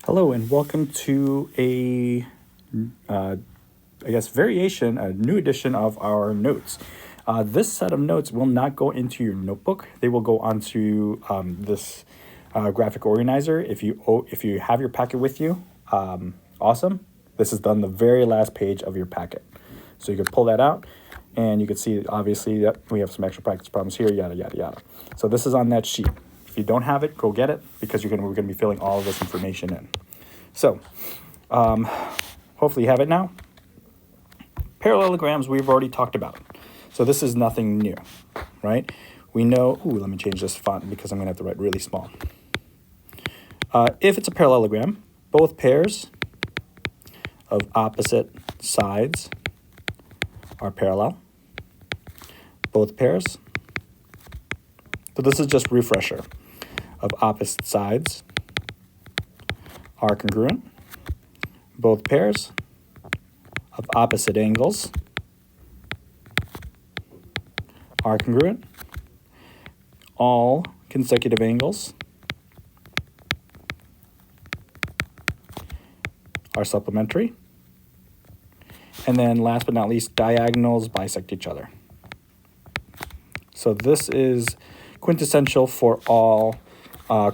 Hello and welcome to variation, a new edition of our notes. This set of notes will not go into your notebook. They will go onto this graphic organizer. If you have your packet with you, awesome. This is on the very last page of your packet. So you can pull that out and you can see obviously that we have some extra practice problems here, yada, yada, yada. So this is on that sheet. If you don't have it, go get it because we're going to be filling all of this information in. So hopefully you have it now. Parallelograms we've already talked about. So this is nothing new, right? We know, let me change this font because I'm going to have to write really small. If it's a parallelogram, both pairs of opposite sides are parallel. Both pairs. So this is just a refresher of opposite sides are congruent. Both pairs of opposite angles are congruent. All consecutive angles are supplementary. And then last but not least, diagonals bisect each other. So this is quintessential for all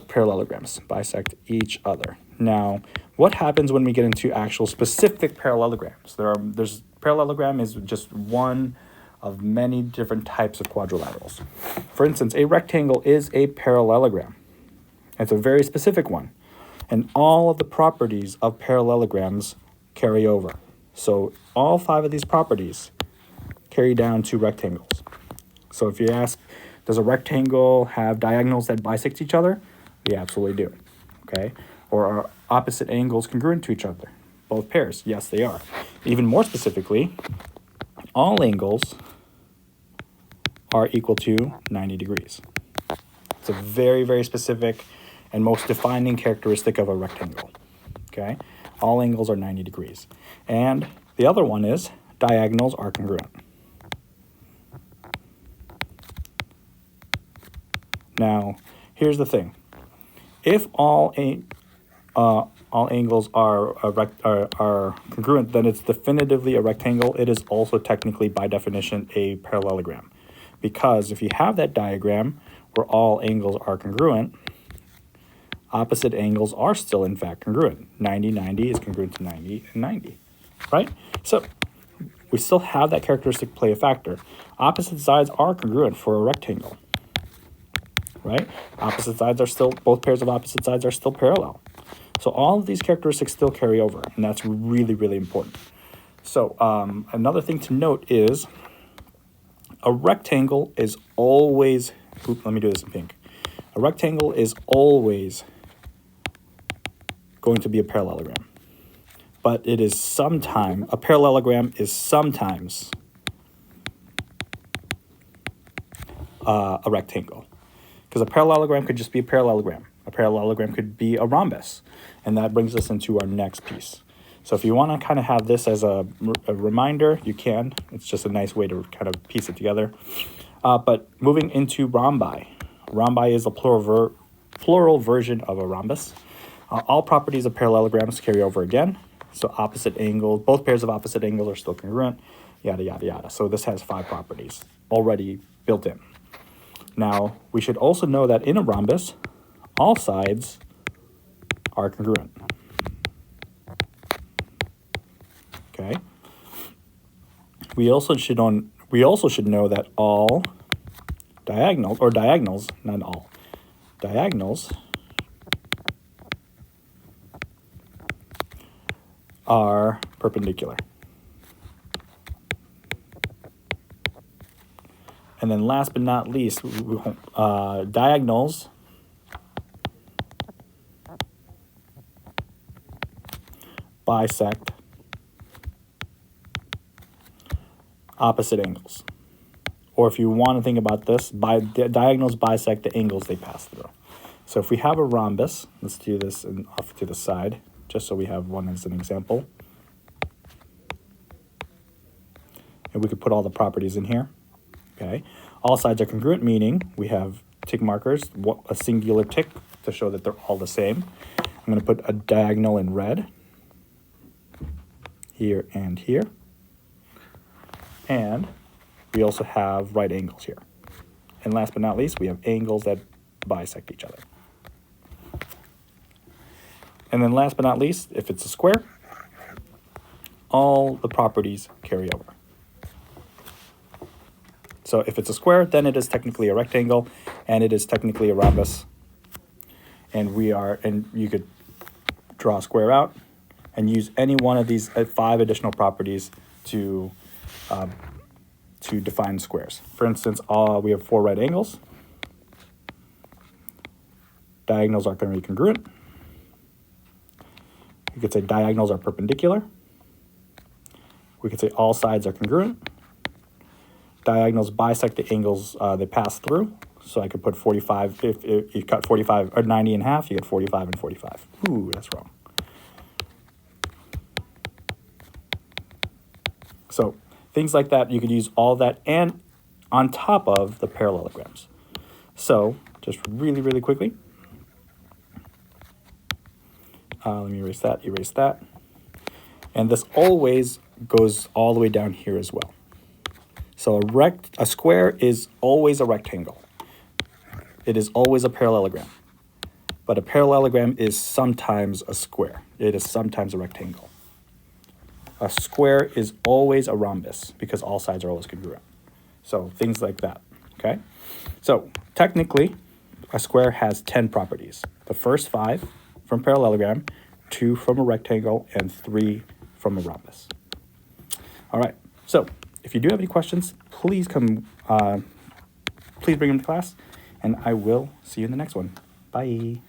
parallelograms, bisect each other. Now, what happens when we get into actual specific parallelograms? There's parallelogram is just one of many different types of quadrilaterals. For instance, a rectangle is a parallelogram. It's a very specific one. And all of the properties of parallelograms carry over. So all 5 of these properties carry down to rectangles. So if you ask, does a rectangle have diagonals that bisect each other? We absolutely do, okay? Or are opposite angles congruent to each other? Both pairs, yes, they are. Even more specifically, all angles are equal to 90 degrees. It's a very, very specific and most defining characteristic of a rectangle, okay? All angles are 90 degrees. And the other one is diagonals are congruent. Now, here's the thing. If all angles are congruent, then it's definitively a rectangle. It is also technically, by definition, a parallelogram. Because if you have that diagram where all angles are congruent, opposite angles are still, in fact, congruent. 90, 90 is congruent to 90 and 90, right? So we still have that characteristic play a factor. Opposite sides are congruent for a rectangle, right? Both pairs of opposite sides are still parallel. So all of these characteristics still carry over, and that's really, really important. So another thing to note is a rectangle is always, let me do this in pink. A rectangle is always going to be a parallelogram. But a parallelogram is sometimes a rectangle. Because a parallelogram could just be a parallelogram. A parallelogram could be a rhombus. And that brings us into our next piece. So if you want to kind of have this as a reminder, you can. It's just a nice way to kind of piece it together. But moving into rhombi. Rhombi is a plural version of a rhombus. All properties of parallelograms carry over again. So opposite angles, both pairs of opposite angles are still congruent, yada, yada, yada. So this has 5 properties already built in. Now, we should also know that in a rhombus, all sides are congruent. Okay. We also should know that all diagonals, not all, diagonals are perpendicular. And then last but not least, diagonals bisect opposite angles. Or if you want to think about this, diagonals bisect the angles they pass through. So if we have a rhombus, let's do this off to the side, just so we have one as an example. And we could put all the properties in here. Okay. All sides are congruent, meaning we have tick markers, a singular tick to show that they're all the same. I'm going to put a diagonal in red here and here. And we also have right angles here. And last but not least, we have angles that bisect each other. And then last but not least, if it's a square, all the properties carry over. So if it's a square, then it is technically a rectangle, and it is technically a rhombus. And you could draw a square out and use any one of these 5 additional properties to define squares. For instance, we have 4 right angles. Diagonals are going to be congruent. We could say diagonals are perpendicular. We could say all sides are congruent. Diagonals bisect the angles they pass through. So I could put 45, if you cut 45 or 90 in half, you get 45 and 45. Ooh, that's wrong. So things like that, you could use all that and on top of the parallelograms. So just really, really quickly. Let me erase that. And this always goes all the way down here as well. So a square is always a rectangle. It is always a parallelogram. But a parallelogram is sometimes a square. It is sometimes a rectangle. A square is always a rhombus because all sides are always congruent. So things like that, okay? So technically, a square has 10 properties. The first 5 from parallelogram, 2 from a rectangle, and 3 from a rhombus. All right, so if you do have any questions, please bring them to class, and I will see you in the next one. Bye.